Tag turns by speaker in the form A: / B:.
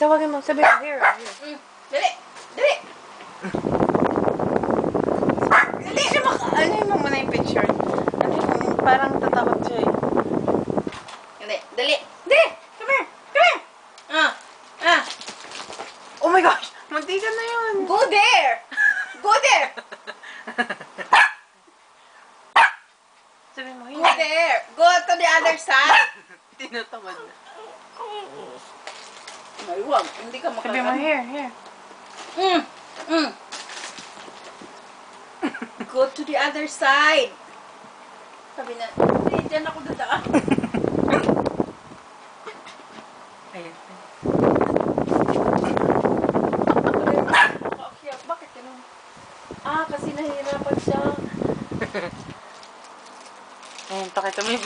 A: tawagin mo. Sabi mo, here.
B: Dali! Dali!
A: Hindi siya ano mo muna yung picture? Ano yung parang tatakot siya eh.
B: Dali! Dali! Dali! Come here! Come here!
A: Oh my gosh! Muntikan na yun!
B: Go there! Go there!
A: Sabi mo,
B: Go there! Go to the other side!
A: Tinutamad na.
B: Ay, wag. Hindi ka
A: Sabi mo, here.
B: Go to the other side. Sabi na, hindi, dyan ako dadaan.
A: Ayan.
B: Bakit ganun? Kasi nahihirapan siya.
A: Ayan, pakita mo yung